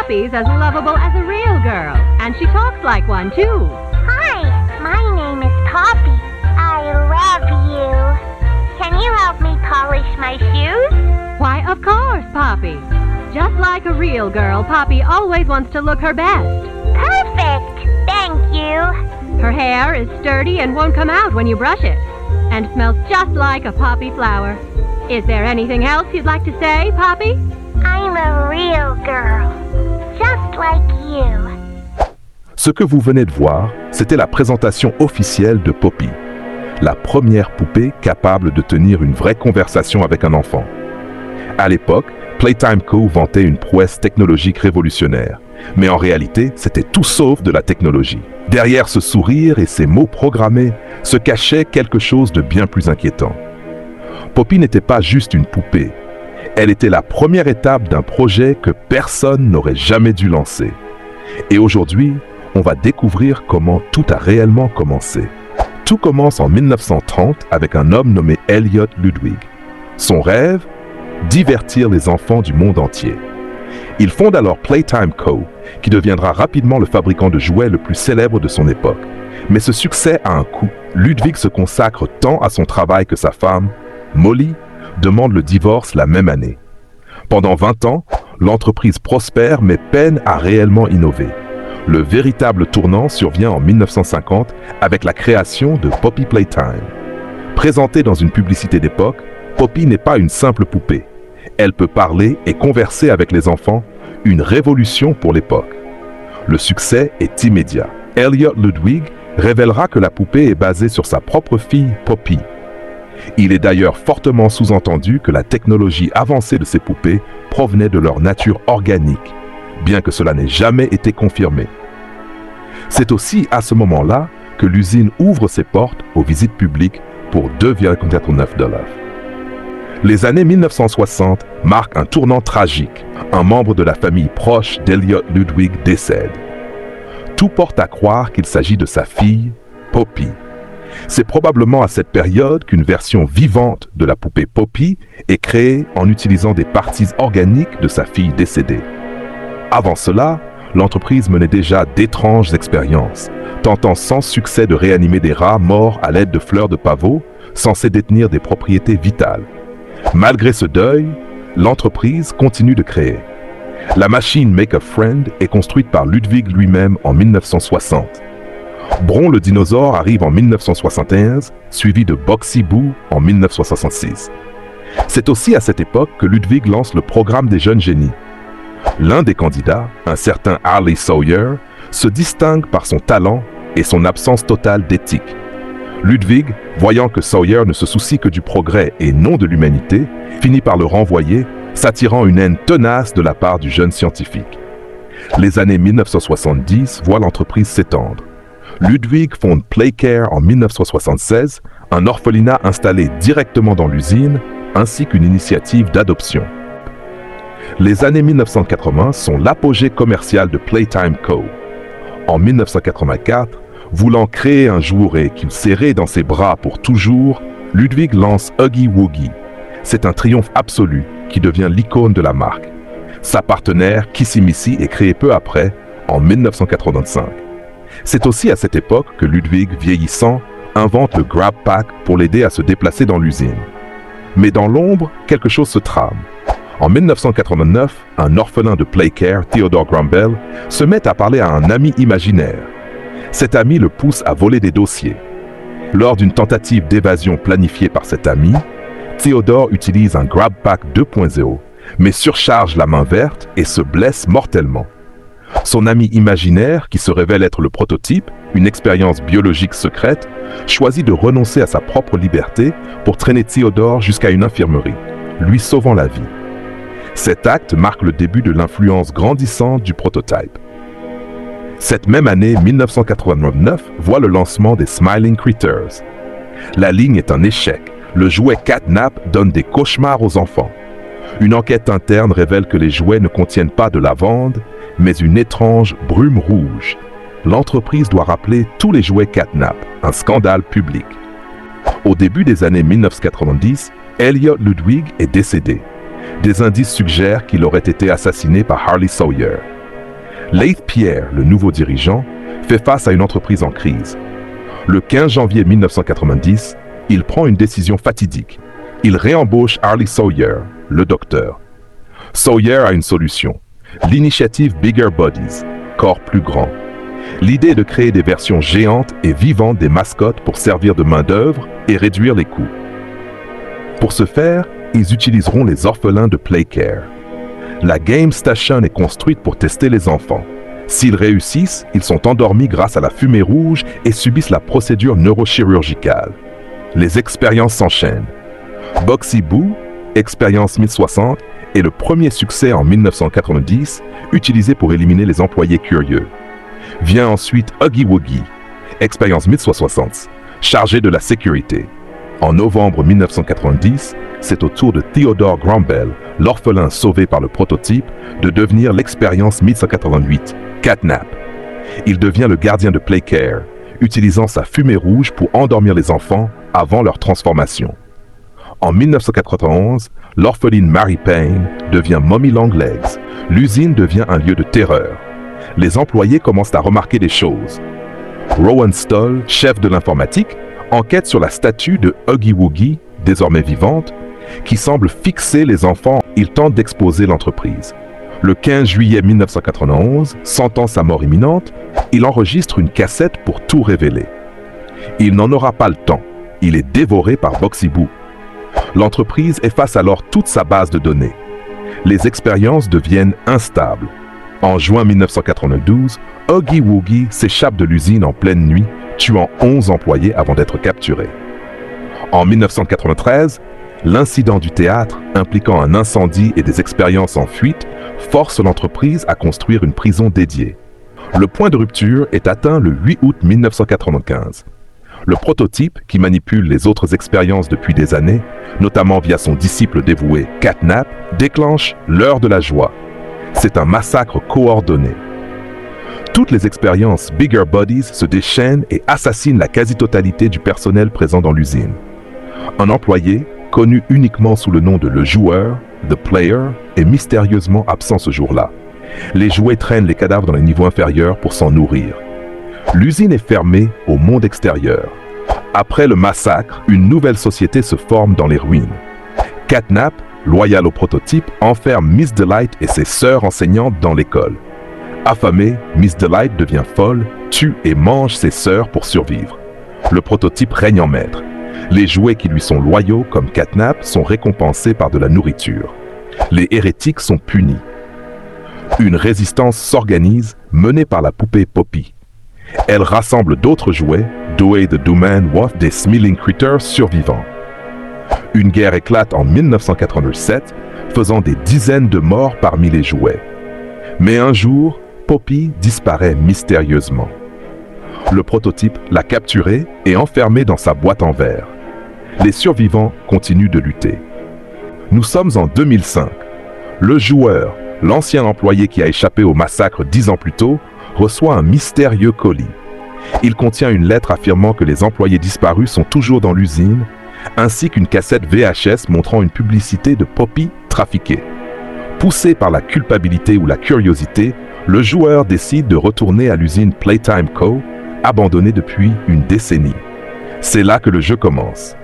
Poppy's as lovable as a real girl, and she talks like one, too. Hi, my name is Poppy. I love you. Can you help me polish my shoes? Why, of course, Poppy. Just like a real girl, Poppy always wants to look her best. Perfect. Thank you. Her hair is sturdy and won't come out when you brush it, and smells just like a poppy flower. Is there anything else you'd like to say, Poppy? I'm a real girl, just like you. Ce que vous venez de voir, c'était la présentation officielle de Poppy, la première poupée capable de tenir une vraie conversation avec un enfant. À l'époque, Playtime Co. vantait une prouesse technologique révolutionnaire, mais en réalité, c'était tout sauf de la technologie. Derrière ce sourire et ces mots programmés se cachait quelque chose de bien plus inquiétant. Poppy n'était pas juste une poupée. Elle était la première étape d'un projet que personne n'aurait jamais dû lancer. Et aujourd'hui, on va découvrir comment tout a réellement commencé. Tout commence en 1930 avec un homme nommé Elliott Ludwig. Son rêve? Divertir les enfants du monde entier. Il fonde alors Playtime Co., qui deviendra rapidement le fabricant de jouets le plus célèbre de son époque. Mais ce succès a un coût. Ludwig se consacre tant à son travail que sa femme, Molly, demande le divorce la même année. Pendant 20 ans, l'entreprise prospère mais peine à réellement innover. Le véritable tournant survient en 1950 avec la création de Poppy Playtime. Présentée dans une publicité d'époque, Poppy n'est pas une simple poupée. Elle peut parler et converser avec les enfants, une révolution pour l'époque. Le succès est immédiat. Elliott Ludwig révélera que la poupée est basée sur sa propre fille, Poppy. Il est d'ailleurs fortement sous-entendu que la technologie avancée de ces poupées provenait de leur nature organique, bien que cela n'ait jamais été confirmé. C'est aussi à ce moment-là que l'usine ouvre ses portes aux visites publiques pour 2,89 $. Les années 1960 marquent un tournant tragique. Un membre de la famille proche d'Elliott Ludwig décède. Tout porte à croire qu'il s'agit de sa fille, Poppy. C'est probablement à cette période qu'une version vivante de la poupée Poppy est créée en utilisant des parties organiques de sa fille décédée. Avant cela, l'entreprise menait déjà d'étranges expériences, tentant sans succès de réanimer des rats morts à l'aide de fleurs de pavot, censées détenir des propriétés vitales. Malgré ce deuil, l'entreprise continue de créer. La machine Make a Friend est construite par Ludwig lui-même en 1960. Bron le dinosaure arrive en 1971, suivi de Boxy Boo en 1966. C'est aussi à cette époque que Ludwig lance le programme des jeunes génies. L'un des candidats, un certain Harley Sawyer, se distingue par son talent et son absence totale d'éthique. Ludwig, voyant que Sawyer ne se soucie que du progrès et non de l'humanité, finit par le renvoyer, s'attirant une haine tenace de la part du jeune scientifique. Les années 1970 voient l'entreprise s'étendre. Ludwig fonde Playcare en 1976, un orphelinat installé directement dans l'usine, ainsi qu'une initiative d'adoption. Les années 1980 sont l'apogée commerciale de Playtime Co. En 1984, voulant créer un jouet qu'il serrait dans ses bras pour toujours, Ludwig lance Huggy Wuggy. C'est un triomphe absolu qui devient l'icône de la marque. Sa partenaire, Kissy Missy, est créée peu après, en 1985. C'est aussi à cette époque que Ludwig, vieillissant, invente le Grab Pack pour l'aider à se déplacer dans l'usine. Mais dans l'ombre, quelque chose se trame. En 1989, un orphelin de Playcare, Theodore Grumble, se met à parler à un ami imaginaire. Cet ami le pousse à voler des dossiers. Lors d'une tentative d'évasion planifiée par cet ami, Theodore utilise un Grab Pack 2.0, mais surcharge la main verte et se blesse mortellement. Son ami imaginaire, qui se révèle être le prototype, une expérience biologique secrète, choisit de renoncer à sa propre liberté pour traîner Theodore jusqu'à une infirmerie, lui sauvant la vie. Cet acte marque le début de l'influence grandissante du prototype. Cette même année 1989 voit le lancement des Smiling Critters. La ligne est un échec. Le jouet Catnap donne des cauchemars aux enfants. Une enquête interne révèle que les jouets ne contiennent pas de lavande, mais une étrange brume rouge. L'entreprise doit rappeler tous les jouets Catnap, un scandale public. Au début des années 1990, Elliott Ludwig est décédé. Des indices suggèrent qu'il aurait été assassiné par Harley Sawyer. Laith Pierre, le nouveau dirigeant, fait face à une entreprise en crise. Le 15 janvier 1990, il prend une décision fatidique. Il réembauche Harley Sawyer, le docteur. Sawyer a une solution. L'initiative Bigger Bodies, corps plus grand. L'idée est de créer des versions géantes et vivantes des mascottes pour servir de main-d'œuvre et réduire les coûts. Pour ce faire, ils utiliseront les orphelins de Playcare. La Game Station est construite pour tester les enfants. S'ils réussissent, ils sont endormis grâce à la fumée rouge et subissent la procédure neurochirurgicale. Les expériences s'enchaînent. Boxy Boo, expérience 1060, est le premier succès en 1990, utilisé pour éliminer les employés curieux. Vient ensuite Huggy Wuggy, expérience 1160, chargée de la sécurité. En novembre 1990, c'est au tour de Theodore Grambel, l'orphelin sauvé par le prototype, de devenir l'expérience 1188, Catnap. Il devient le gardien de Playcare, utilisant sa fumée rouge pour endormir les enfants avant leur transformation. En 1991, l'orpheline Mary Payne devient Mommy Longlegs. L'usine devient un lieu de terreur. Les employés commencent à remarquer des choses. Rowan Stoll, chef de l'informatique, enquête sur la statue de Huggy Wuggy, désormais vivante, qui semble fixer les enfants. Il tente d'exposer l'entreprise. Le 15 juillet 1991, sentant sa mort imminente, il enregistre une cassette pour tout révéler. Il n'en aura pas le temps. Il est dévoré par Boxy Boo. L'entreprise efface alors toute sa base de données. Les expériences deviennent instables. En juin 1992, Huggy Wuggy s'échappe de l'usine en pleine nuit, tuant 11 employés avant d'être capturé. En 1993, l'incident du théâtre, impliquant un incendie et des expériences en fuite, force l'entreprise à construire une prison dédiée. Le point de rupture est atteint le 8 août 1995. Le prototype, qui manipule les autres expériences depuis des années, notamment via son disciple dévoué Catnap, déclenche l'heure de la joie. C'est un massacre coordonné. Toutes les expériences Bigger Bodies se déchaînent et assassinent la quasi-totalité du personnel présent dans l'usine. Un employé, connu uniquement sous le nom de le joueur, The Player, est mystérieusement absent ce jour-là. Les jouets traînent les cadavres dans les niveaux inférieurs pour s'en nourrir. L'usine est fermée au monde extérieur. Après le massacre, une nouvelle société se forme dans les ruines. Catnap, loyal au prototype, enferme Miss Delight et ses sœurs enseignantes dans l'école. Affamée, Miss Delight devient folle, tue et mange ses sœurs pour survivre. Le prototype règne en maître. Les jouets qui lui sont loyaux, comme Catnap, sont récompensés par de la nourriture. Les hérétiques sont punis. Une résistance s'organise, menée par la poupée Poppy. Elle rassemble d'autres jouets, Doe the Dooman Woth des Smiling Critters survivants. Une guerre éclate en 1987, faisant des dizaines de morts parmi les jouets. Mais un jour, Poppy disparaît mystérieusement. Le prototype l'a capturée et enfermée dans sa boîte en verre. Les survivants continuent de lutter. Nous sommes en 2005. Le joueur, l'ancien employé qui a échappé au massacre 10 ans plus tôt, reçoit un mystérieux colis. Il contient une lettre affirmant que les employés disparus sont toujours dans l'usine, ainsi qu'une cassette VHS montrant une publicité de Poppy trafiquée. Poussé par la culpabilité ou la curiosité, le joueur décide de retourner à l'usine Playtime Co., abandonnée depuis une décennie. C'est là que le jeu commence.